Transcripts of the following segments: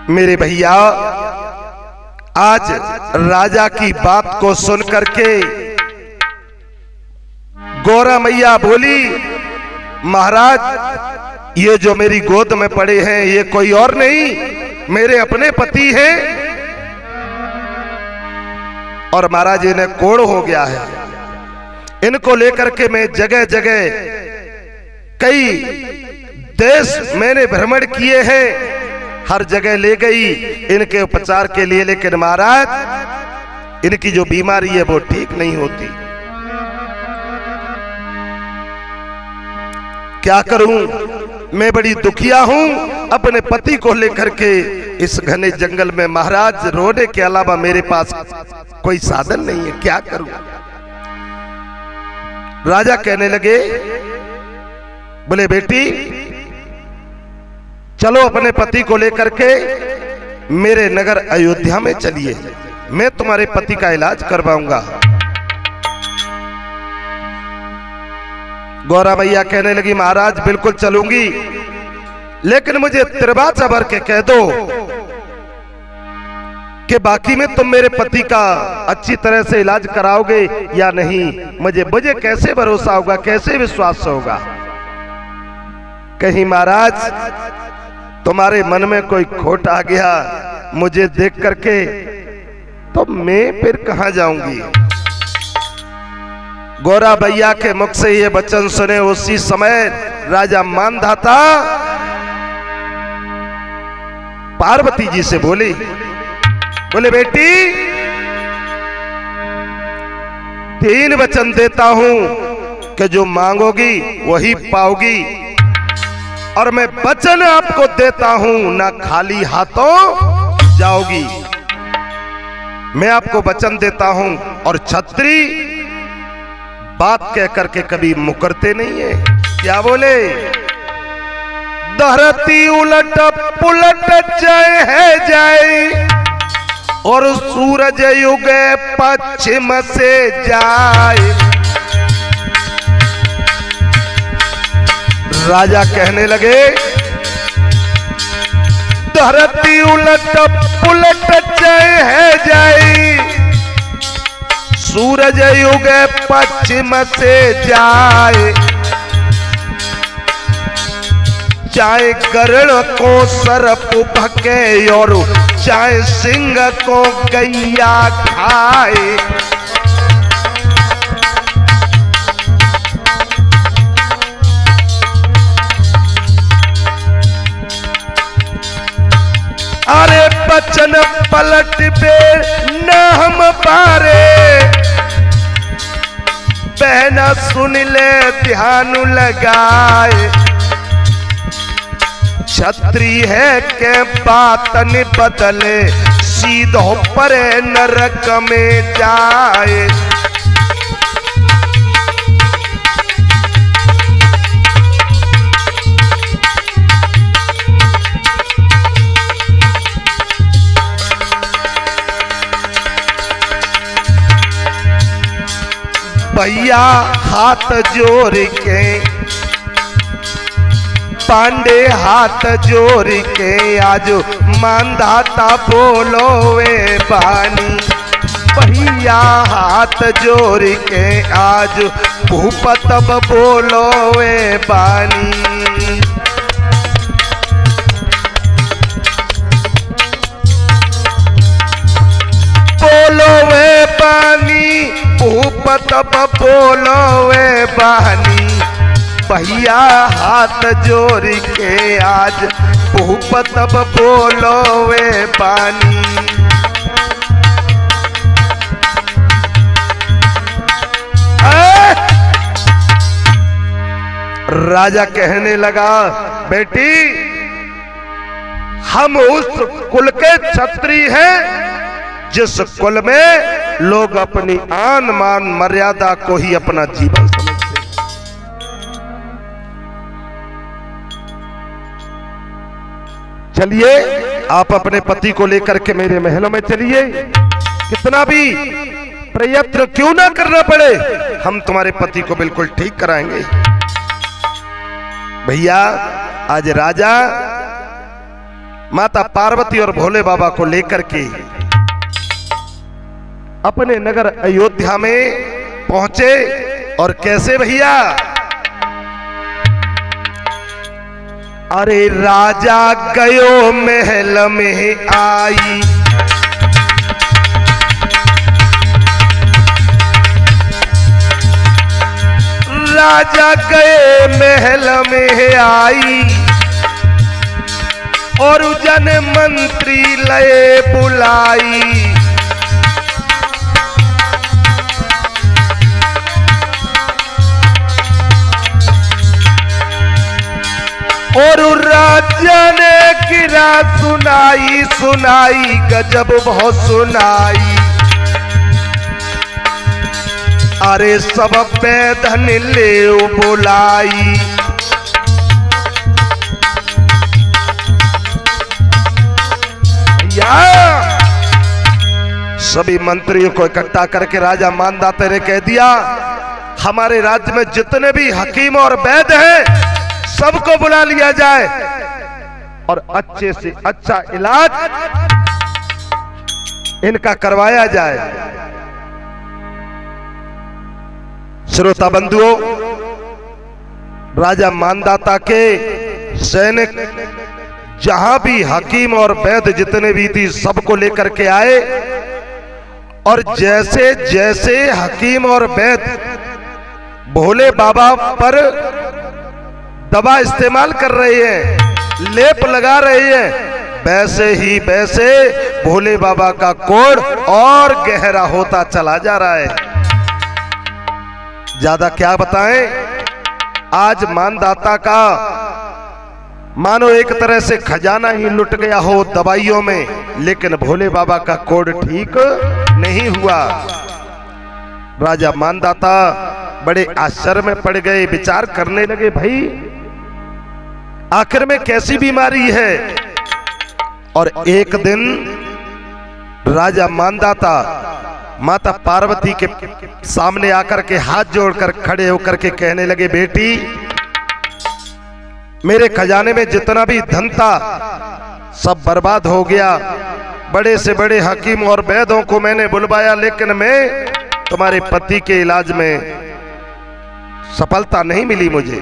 मेरे भैया, आज राजा की बात को सुन करके गौरा मैया बोली, महाराज ये जो मेरी गोद में पड़े हैं ये कोई और नहीं, मेरे अपने पति हैं। और महाराज इन्हें कोढ़ हो गया है, इनको लेकर के मैं जगह जगह कई देश मैंने भ्रमण किए हैं, हर जगह ले गई इनके उपचार के लिए, लेकिन महाराज इनकी जो बीमारी है वो ठीक नहीं होती। क्या करूं, मैं बड़ी दुखिया हूं अपने पति को लेकर के इस घने जंगल में। महाराज रोने के अलावा मेरे पास कोई साधन नहीं है, क्या करूं। राजा कहने लगे, बोले बेटी चलो अपने पति को लेकर के मेरे नगर अयोध्या में चलिए, मैं तुम्हारे पति का इलाज करवाऊंगा। गौरा मैया कहने लगी, महाराज बिल्कुल चलूंगी, लेकिन मुझे त्रिबाचा भर के कह दो कि बाकी में तुम मेरे पति का अच्छी तरह से इलाज कराओगे या नहीं। मुझे कैसे भरोसा होगा, कैसे विश्वास होगा। कहीं महाराज तुम्हारे मन में कोई खोट आ गया मुझे देख करके, तो मैं फिर कहां जाऊंगी। गौरा भैया के मुख से ये वचन सुने उसी समय राजा मानधाता पार्वती जी से बोले बेटी 3 वचन देता हूं कि जो मांगोगी वही पाओगी, और मैं वचन आपको देता हूं ना खाली हाथों जाओगी। मैं आपको वचन देता हूं, और छत्री बात कह करके कभी मुकरते नहीं है। क्या बोले, धरती उलट पुलट जय है जय, और सूरज युगे पश्चिम से जाए। राजा कहने लगे, धरती उलट पुलट जय है जय, सूरज युगे पश्चिम से जाए। चाहे गरुड़ को सर्प भके और चाहे सिंह को गैया खाए। अरे बचन पलट पे न हम पारे, बहना सुन ले ध्यान लगाए। छत्री है के बात न बदले, सीधो परे नरक में जाए। भैया हाथ जोड़ के, पांडे हाथ जोड़ के, आज मानधाता बोलो वे बानी। भैया हाथ जोड़ के आज भूपत बोलो वे बानी। बोलो वे बानी, भूपत बोलो वे बहनी। भैया हाथ जोड़ के आज भूपत बोलो वे बानी। राजा कहने लगा, बेटी हम उस कुल के क्षत्रिय हैं जिस कुल में लोग अपनी आन मान मर्यादा को ही अपना जीवन समझते हैं। चलिए आप अपने पति को लेकर के मेरे महलों में चलिए, कितना भी प्रयत्न क्यों ना करना पड़े, हम तुम्हारे पति को बिल्कुल ठीक कराएंगे। भैया आज राजा माता पार्वती और भोले बाबा को लेकर के अपने नगर अयोध्या में पहुंचे। और कैसे भैया? अरे राजा गयो महल में आई, राजा गए महल में आई, और जन मंत्री लए बुलाई। और राजा ने गिरा सुनाई सुनाई, गजब बहुत सुनाई। अरे सब पे धन ले बुलाई, सभी मंत्रियों को इकट्ठा करके राजा मानदाता ने कह दिया, हमारे राज्य में जितने भी हकीम और वैद्य हैं सबको बुला लिया जाए और अच्छे से अच्छा इलाज इनका करवाया जाए। श्रोता बंधुओं, राजा मानदाता के सैनिक जहां भी हकीम और वैद्य जितने भी थी सबको लेकर के आए। और जैसे जैसे हकीम और वैद्य भोले बाबा पर दवा इस्तेमाल कर रहे हैं, लेप लगा रहे हैं, वैसे ही वैसे भोले बाबा का कोढ़ और गहरा होता चला जा रहा है। ज्यादा क्या बताएं, आज मानदाता का मानो एक तरह से खजाना ही लुट गया हो दवाइयों में, लेकिन भोले बाबा का कोढ़ ठीक नहीं हुआ। राजा मानदाता बड़े आश्चर्य में पड़ गए, विचार करने लगे, भाई आखिर में कैसी बीमारी है। और एक दिन राजा मानदाता माता पार्वती के सामने आकर के हाथ जोड़कर खड़े होकर के कहने लगे, बेटी मेरे खजाने में जितना भी धन था सब बर्बाद हो गया। बड़े से बड़े हकीम और वैद्यों को मैंने बुलवाया, लेकिन मैं तुम्हारे पति के इलाज में सफलता नहीं मिली मुझे।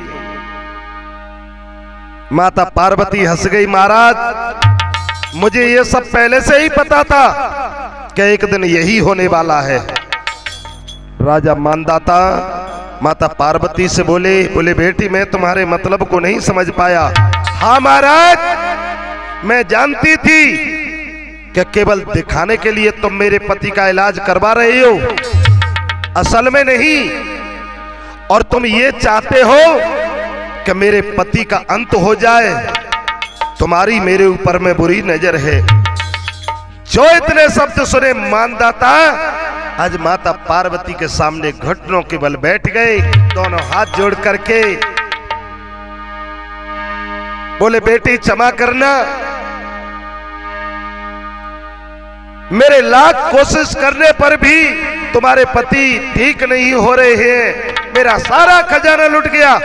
माता पार्वती हंस गई, महाराज मुझे ये सब पहले से ही पता था कि एक दिन यही होने वाला है। राजा मानदाता माता पार्वती से बोले बेटी मैं तुम्हारे मतलब को नहीं समझ पाया। हाँ महाराज, मैं जानती थी कि केवल दिखाने के लिए तुम मेरे पति का इलाज करवा रहे हो, असल में नहीं। और तुम ये चाहते हो कि मेरे पति का अंत हो जाए, तुम्हारी मेरे ऊपर में बुरी नजर है। जो इतने शब्द सुने मानदाता आज माता पार्वती के सामने घुटनों के बल बैठ गए, दोनों हाथ जोड़ करके बोले, बेटी क्षमा करना, मेरे लाख कोशिश करने पर भी तुम्हारे पति ठीक नहीं हो रहे हैं, मेरा सारा खजाना लुट गया।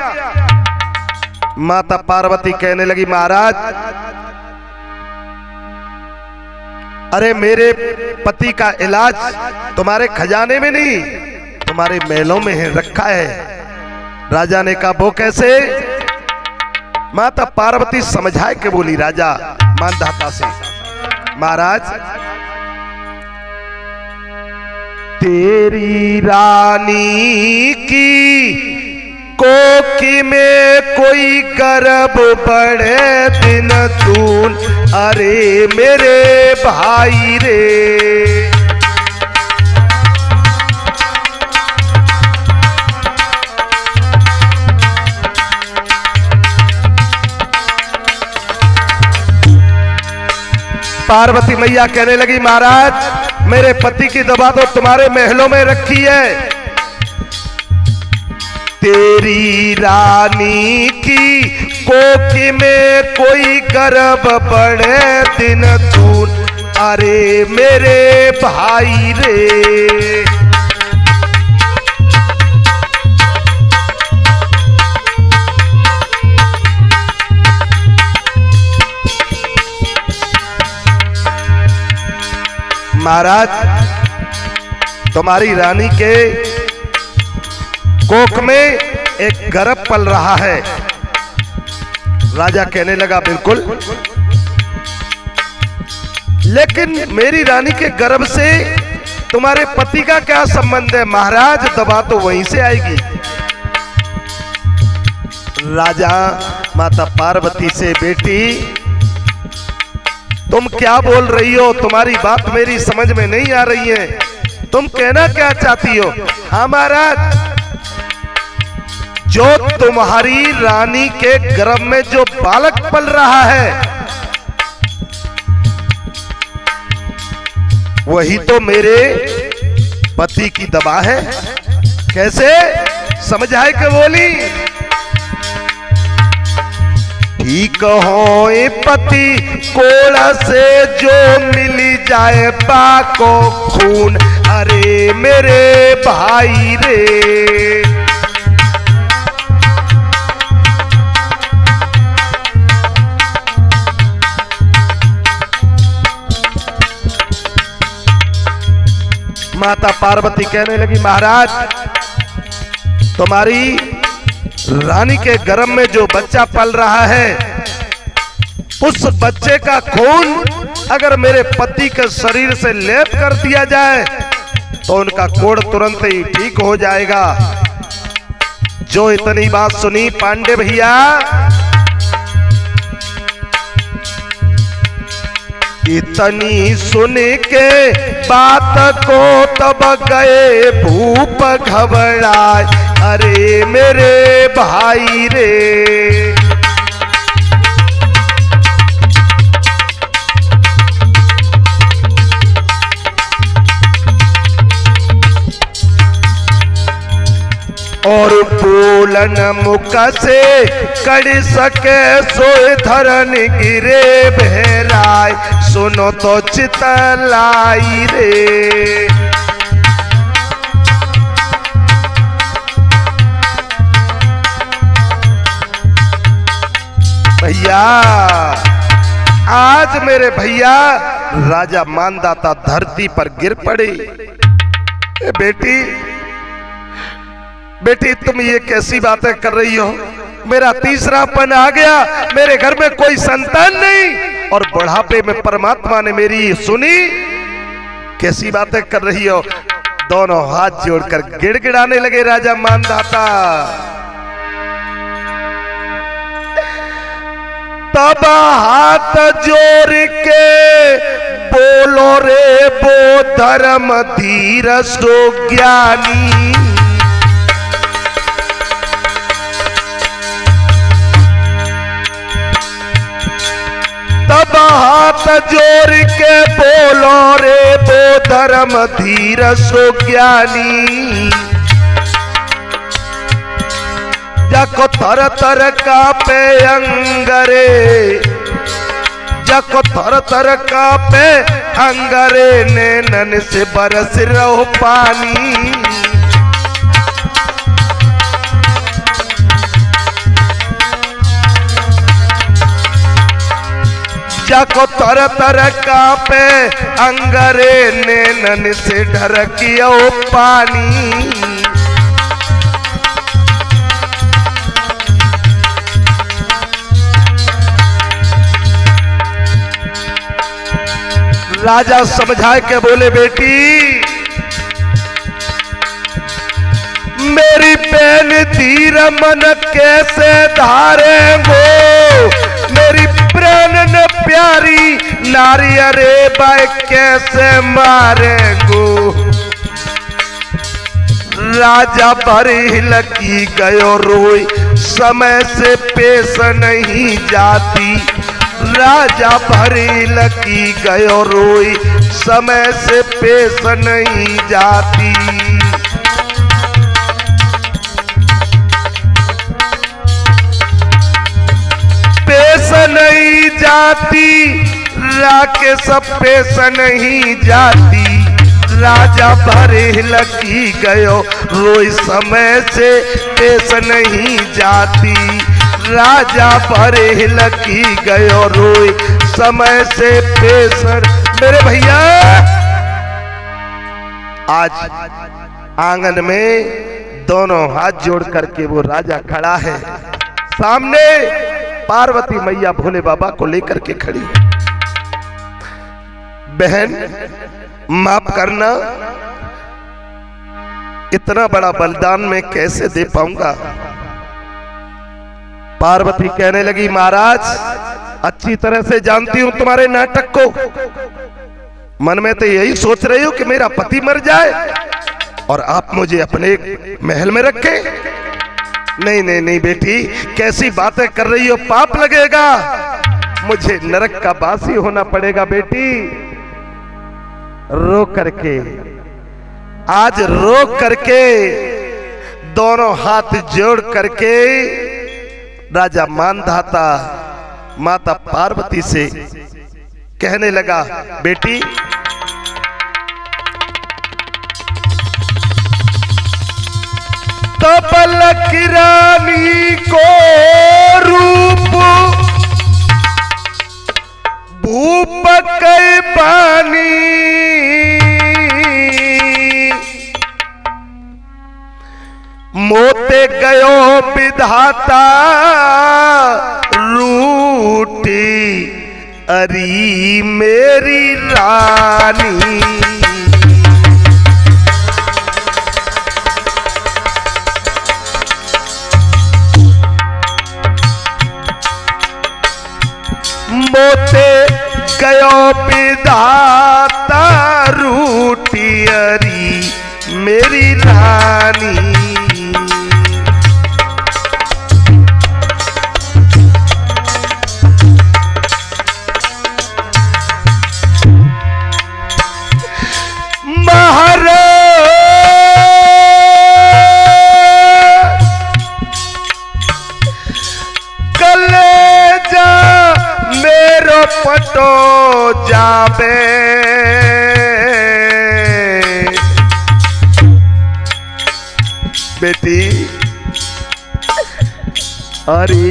माता पार्वती कहने लगी, महाराज अरे मेरे पति का इलाज तुम्हारे खजाने में नहीं तुम्हारे महलों में है रखा है। राजा ने कहा, वो कैसे? माता पार्वती समझाए के बोली राजा मानदाता से, महाराज तेरी रानी की कोखी में कोई गर्भ बढ़े दिन तून, अरे मेरे भाई रे। पार्वती मैया कहने लगी, महाराज मेरे पति की दवा तो तुम्हारे महलों में रखी है। तेरी रानी की कोखी में कोई गर्भ बढ़े दिन तून, अरे मेरे भाई रे। महाराज, तुम्हारी रानी के कोख में एक गर्भ पल रहा है। राजा कहने लगा बिल्कुल, लेकिन मेरी रानी के गर्भ से तुम्हारे पति का क्या संबंध है? महाराज, दवा तो वहीं से आएगी। राजा माता पार्वती से, बेटी तुम क्या बोल रही हो? तुम्हारी बात मेरी समझ में नहीं आ रही है। तुम कहना क्या चाहती हो? हाँ महाराज, जो तुम्हारी रानी के गर्भ में जो बालक पल रहा है वही तो मेरे पति की दवा है। कैसे समझाए के बोली? ठीक हो पति कोड़ा से जो मिली जाए पाको खून, अरे मेरे भाई रे। माता पार्वती कहने लगी, महाराज, तुम्हारी रानी के गर्भ में जो बच्चा पल रहा है उस बच्चे का खून अगर मेरे पति के शरीर से लेप कर दिया जाए तो उनका कोढ़ तुरंत ही ठीक हो जाएगा। जो इतनी बात सुनी पांडे भैया, इतनी सुन के बात को तब गए भूप घबराए, अरे मेरे भाई रे। और बोलन मुख से कड़ सके सोए धरन गिरे बहराय, सुनो तो चितलाई रे। भैया, आज मेरे भैया राजा मानदाता धरती पर गिर पड़े। बेटी बेटी, तुम ये कैसी बातें कर रही हो? मेरा तीसरापन आ गया, मेरे घर में कोई संतान नहीं और बुढ़ापे में परमात्मा ने मेरी सुनी। कैसी बातें कर रही हो? दोनों हाथ जोड़कर गिड़गिड़ाने लगे राजा मानदाता। तब हाथ जोड़ के बोलो रे वो धर्म धीर सो ज्ञानी, तब हाथ जोड़ के बोलो रे वो धर्म धीर सो ज्ञानी। जाको थर थर कापे अंगरे, जाको थर थर कापे अंगरे, नैनन से बरस रहो पानी। जाको थर थर कापे अंगरे, नैनन से ढरकियो पानी। राजा समझाए के बोले, बेटी मेरी बहन धीर मन कैसे धारेंगो, मेरी प्राण न प्यारी नारी अरे बाई कैसे मारेंगो। राजा भरी लगी गयो रोई, समय से पेश नहीं जाती। राजा भरी लगी गयो रोई, समय से पेश नहीं जाती। पेश नहीं जाती, राकेश पेश नहीं जाती। राजा भरे लगी गयो रोई, समय से पेश नहीं जाती। राजा भरे लगी गयो रोई, समय से पेश। मेरे भैया आज आंगन में दोनों हाथ जोड़ करके वो राजा खड़ा है, सामने पार्वती मैया भोले बाबा को लेकर के खड़ी। बहन माफ करना, इतना बड़ा बलिदान मैं कैसे दे पाऊंगा। पार्वती कहने लगी, महाराज अच्छी तरह से जानती हूं तुम्हारे नाटक को, मन में तो यही सोच रही हूं कि मेरा पति मर जाए और आप मुझे अपने महल में रखें। नहीं नहीं नहीं बेटी, कैसी बातें कर रही हो, पाप लगेगा, मुझे नरक का वासी होना पड़ेगा। बेटी रो करके, आज रो करके, दोनों हाथ जोड़ करके राजा मानधाता माता पार्वती से कहने लगा, बेटी तबलक रानी को रूप भूप कई पानी, मोते गयो विधाता रूठी अरी मेरी रानी। मोते गयो विधाता रूठी अरी मेरी रानी। पटो जाबे बेटी, अरे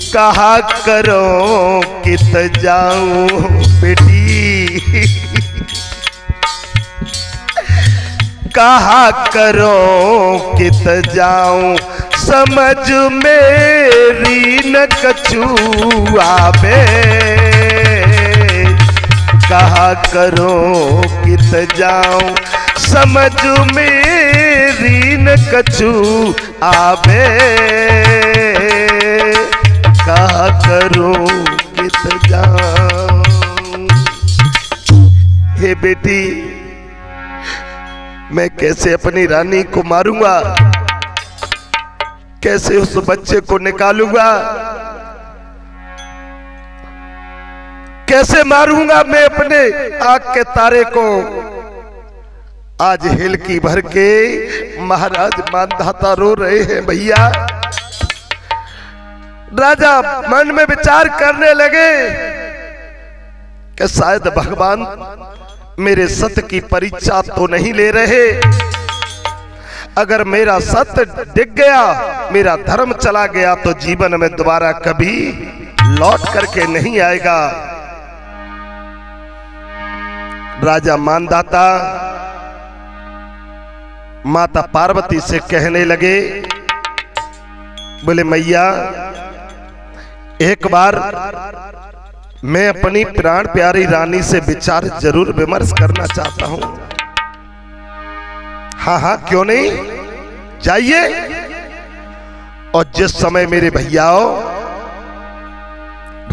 कहा करो कित जाऊं बेटी, कहा करो कित जाऊं, समझ मेरी न कछु आवे, कहा करो कित जाऊं, समझ मेरी न कछु आवे, कहा करो कित जाऊं। हे बेटी, मैं कैसे अपनी रानी को मारूंगा, कैसे उस बच्चे को निकालूंगा, कैसे मारूंगा मैं अपने आंख के तारे को। आज हिलकी भर के महाराज मानधाता रो रहे हैं भैया। राजा मन में विचार करने लगे कि शायद भगवान मेरे सत्य की परीक्षा तो नहीं ले रहे। अगर मेरा सत्य दिख गया, मेरा धर्म चला गया, तो जीवन में दोबारा कभी लौट करके नहीं आएगा। राजा मानधाता माता पार्वती से कहने लगे, बोले मैया एक बार मैं अपनी प्राण प्यारी रानी से विचार जरूर विमर्श करना चाहता हूं। हाँ हाँ क्यों नहीं, जाइए। और जिस समय मेरे भैयाओं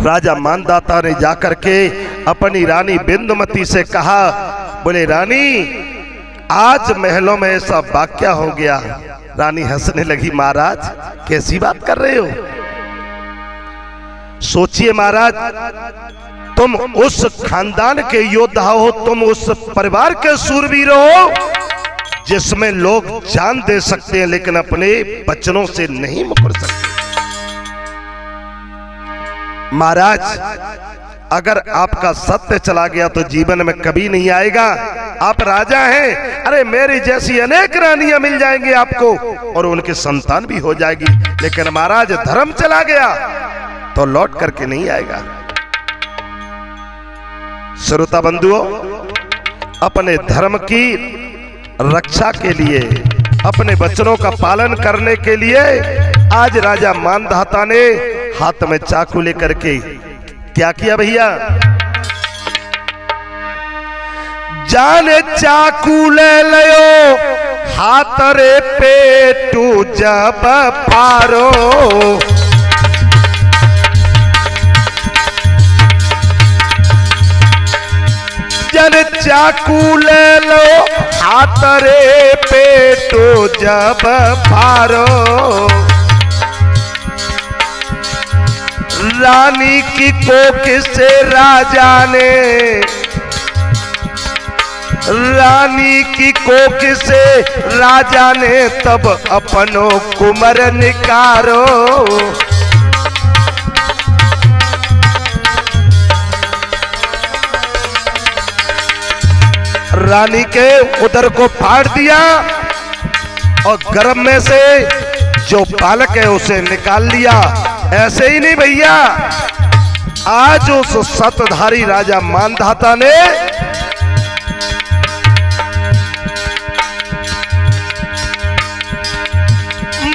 राजा मानधाता ने जाकर के अपनी रानी बिंदुमती से कहा, बोले रानी आज महलों में ऐसा वाक्य हो गया। रानी हंसने लगी, महाराज कैसी बात कर रहे हो, सोचिए महाराज तुम उस खानदान के योद्धा हो, तुम उस परिवार के शूरवीर हो जिसमें लोग जान दे सकते हैं लेकिन अपने बचनों से नहीं मुकर सकते। महाराज अगर आपका सत्य चला गया तो जीवन में कभी नहीं आएगा। आप राजा हैं, अरे मेरी जैसी अनेक रानियां मिल जाएंगी आपको और उनकी संतान भी हो जाएगी, लेकिन महाराज धर्म चला गया तो लौट करके नहीं आएगा। श्रोता बंधुओं, अपने धर्म की रक्षा के लिए, अपने वचनों का पालन करने के लिए आज राजा मानधाता ने हाथ में चाकू लेकर के क्या किया भैया? जाने चाकू ले लियो हाथ रे पेटू जब पारो, जन चाकू ले लो हाथ रे पेटू जब पारो, रानी की कोख से राजा ने, रानी की कोख से राजा ने तब अपनो कुमर निकारो, रानी के उदर को फाड़ दिया और गर्भ में से जो बालक है उसे निकाल लिया। ऐसे ही नहीं भैया, आज उस सतधारी राजा मानधाता ने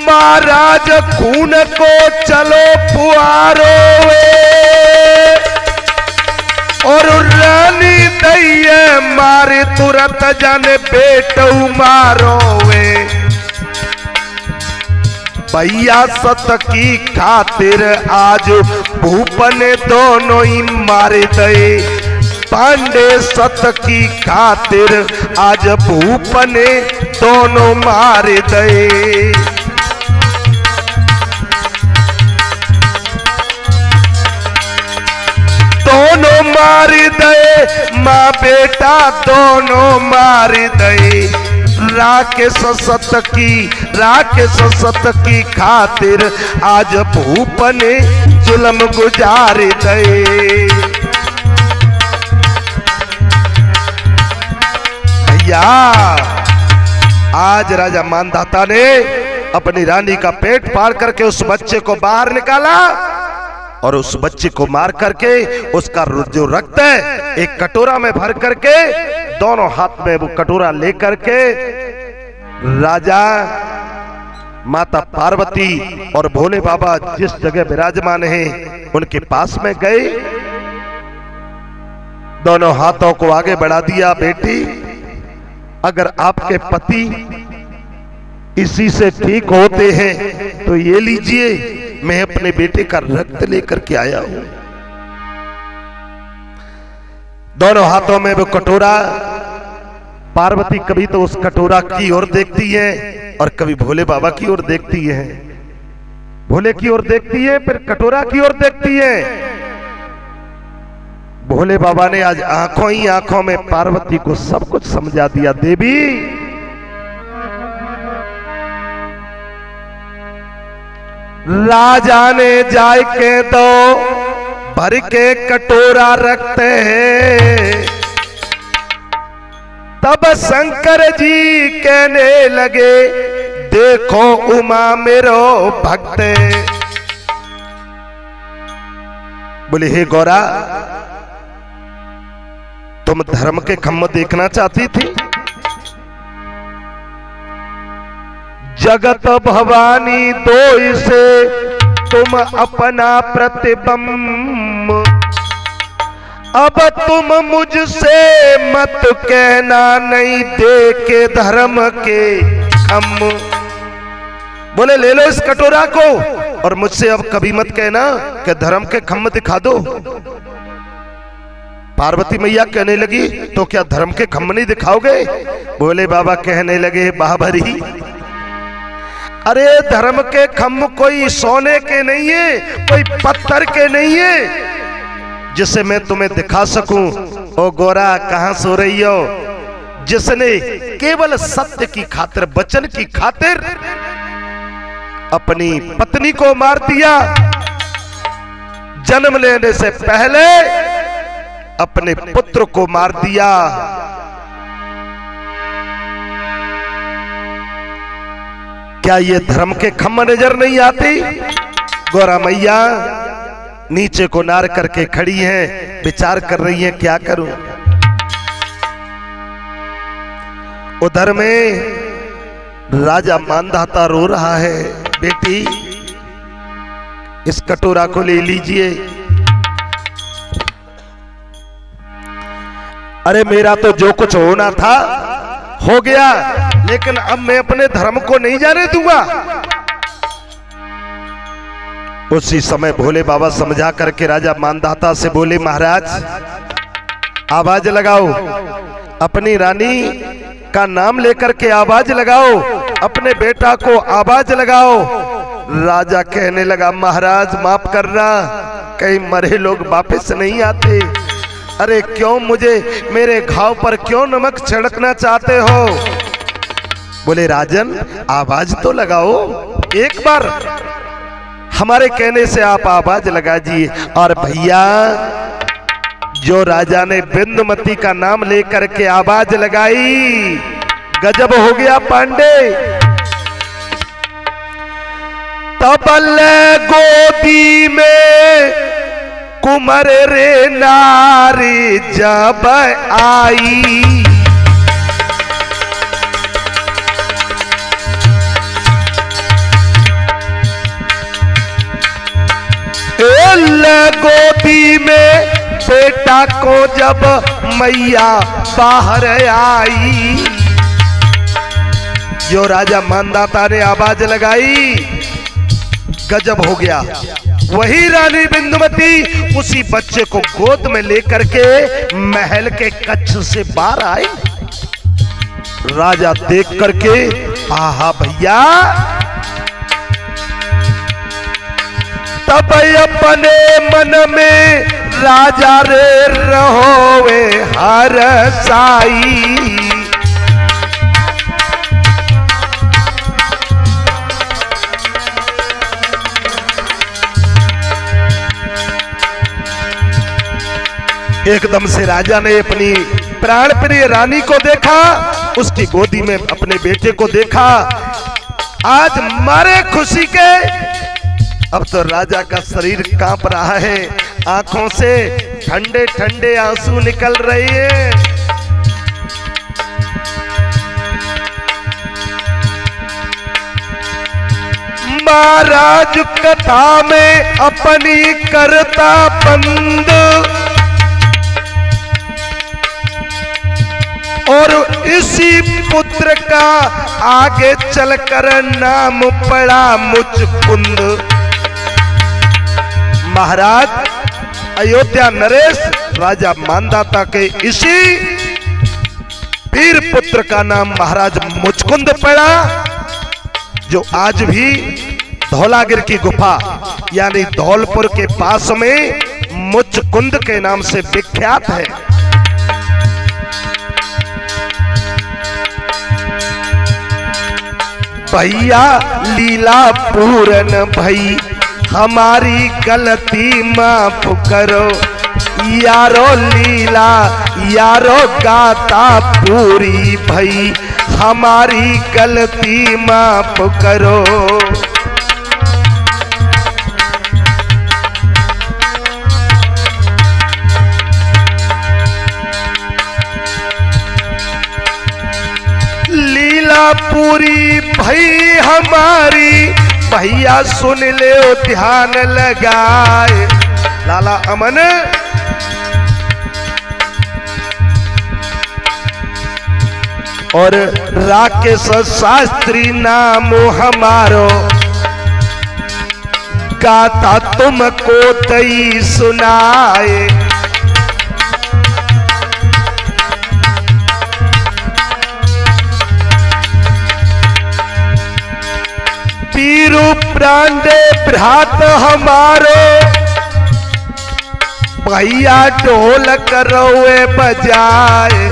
महाराज खून को चलो पुआरो और रानी दैये मारे तुरंत जाने बेटू मारो वे, भैया सत की खातिर आज भूपन दोनों ही मारे दे, पांडे सत की खातिर आज भूपन दोनों मारे दे, दोनों मार दे माँ बेटा दोनों मार दे, राकेश सत की खातिर आज भूपन जुल्म गुजार दे। भैया आज राजा मानधाता ने अपनी रानी का पेट फाड़ करके उस बच्चे को बाहर निकाला और उस बच्चे को मार करके उसका जो रक्त है एक कटोरा में भर करके दोनों हाथ में वो कटोरा लेकर के राजा, माता पार्वती और भोले बाबा जिस जगह विराजमान हैं उनके पास में गए, दोनों हाथों को आगे बढ़ा दिया। बेटी, अगर आपके पति इसी से ठीक होते हैं तो ये लीजिए, मैं अपने बेटे का रक्त लेकर के आया हूं। दोनों हाथों में वो कटोरा, पार्वती कभी तो उस कटोरा की ओर देखती है और कभी भोले बाबा की ओर देखती है, भोले की ओर देखती है फिर कटोरा की ओर देखती है। भोले बाबा ने आज आंखों ही आंखों में पार्वती को सब कुछ समझा दिया। देवी, राजा ने जाय के दो भर के कटोरा रखते हैं, तब शंकर जी कहने लगे देखो उमा मेरो भक्त। बोले हे गौरा, तुम धर्म के खम्भ देखना चाहती थी? जगत भवानी दो से तुम अपना प्रतिबिंब, अब तुम मुझसे मत कहना नहीं देखे धर्म के खम्भ। बोले ले लो इस कटोरा को और मुझसे अब कभी मत कहना कि धर्म के खम्भ दिखा दो। पार्वती मैया कहने लगी तो क्या धर्म के खम्भ नहीं दिखाओगे? भोले बाबा कहने लगे बाबरी, अरे धर्म के खम्भ कोई सोने के नहीं है, कोई पत्थर के नहीं है जिसे मैं तुम्हें दिखा सकूं। ओ गोरा, कहां सो रही हो? जिसने केवल सत्य की खातिर, वचन की खातिर अपनी पत्नी को मार दिया, जन्म लेने से पहले अपने पुत्र को मार दिया। क्या ये धर्म के खम्भ नजर नहीं आती? गौरा मैया नीचे को नार करके खड़ी हैं, विचार कर रही हैं क्या करूं। उधर में राजा मानधाता रो रहा है, बेटी इस कटोरा को ले लीजिए। अरे मेरा तो जो कुछ होना था हो गया, लेकिन अब मैं अपने धर्म को नहीं जाने दूंगा। उसी समय भोले बाबा समझा करके राजा मानधाता से बोले, महाराज आवाज लगाओ, अपनी रानी का नाम लेकर के आवाज लगाओ, अपने बेटा को आवाज लगाओ। राजा कहने लगा, महाराज माफ करना, कहीं मरे लोग वापस नहीं आते। अरे क्यों मुझे मेरे घाव पर क्यों नमक छिड़कना चाहते हो? बोले राजन आवाज तो लगाओ, एक बार हमारे कहने से आप आवाज लगा जी। और भैया जो राजा ने बिंदुमती का नाम लेकर के आवाज लगाई, गजब हो गया पांडे। तबल गोदी में कुमर रे नारी जब आई, गोदी में बेटा को जब मैया बाहर आई, जो राजा मानधाता ने आवाज लगाई, गजब हो गया। वही रानी बिंदुमती उसी बच्चे को गोद में लेकर के महल के कक्ष से बाहर आई। राजा देख करके, आहा भैया, तब अपने मन में राजा रे रहोवे हर साई। एकदम से राजा ने अपनी प्राण प्रिय रानी को देखा, उसकी गोदी में अपने बेटे को देखा। आज मारे खुशी के अब तो राजा का शरीर कांप रहा है, आंखों से ठंडे ठंडे आंसू निकल रहे हैं। महाराज कथा में अपनी करता बंद, और इसी पुत्र का आगे चलकर नाम पड़ा मुचकुंद। महाराज अयोध्या नरेश राजा मानधाता के इसी वीर पुत्र का नाम महाराज मुचकुंद पड़ा, जो आज भी धौलागिर की गुफा यानी धौलपुर के पास में मुचकुंद के नाम से विख्यात है। भैया लीला पूरन भई, हमारी गलती माफ करो, यारो लीला यारो गाता पूरी भई, हमारी गलती माफ करो। लीला पूरी भई हमारी, भैया सुन ले ध्यान लगाए। लाला अमन और राकेश शास्त्री नाम हमारो, गाता तुमको तई सुनाए। वीरू प्रांडे भ्रात हमारो, भैया ढोल करोए बजाए।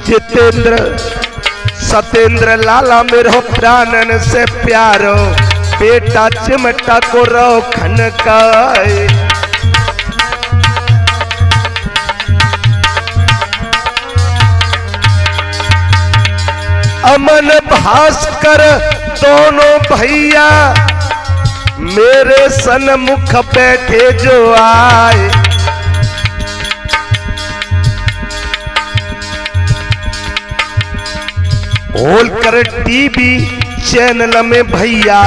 जितेंद्र सतेंद्र लाला मेरो प्राणन से प्यारो, बेटा चिमटा को रो खनकाए। अमन भास्कर दोनों भैया मेरे सन्मुख बैठे जो आए। होलकर टीवी चैनल में भैया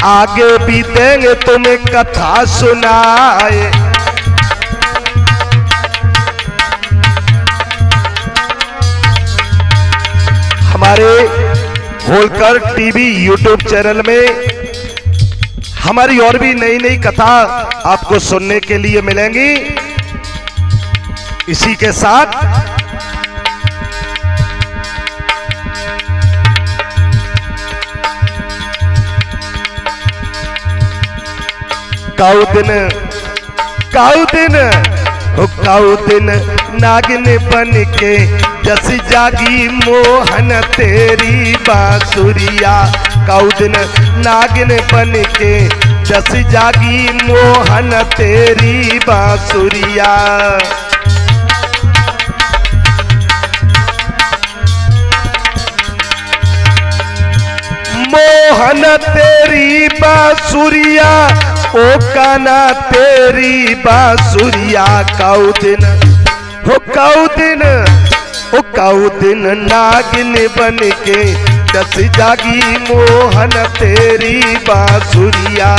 आगे भी देंगे तुम्हें कथा सुनाए। हमारे होलकर टीवी यूट्यूब चैनल में हमारी और भी नई नई कथा आपको सुनने के लिए मिलेंगी। इसी के साथ काऊ दिन नागिन बन के जस जागी मोहन तेरी बांसुरिया। काऊ दिन नागिन बन के जस जागी मोहन तेरी बांसुरिया। मोहन तेरी बांसुरिया ओ काना तेरी बांसुरिया। काऊ दिन नागिन बन के जस जागी मोहन तेरी बांसुरिया।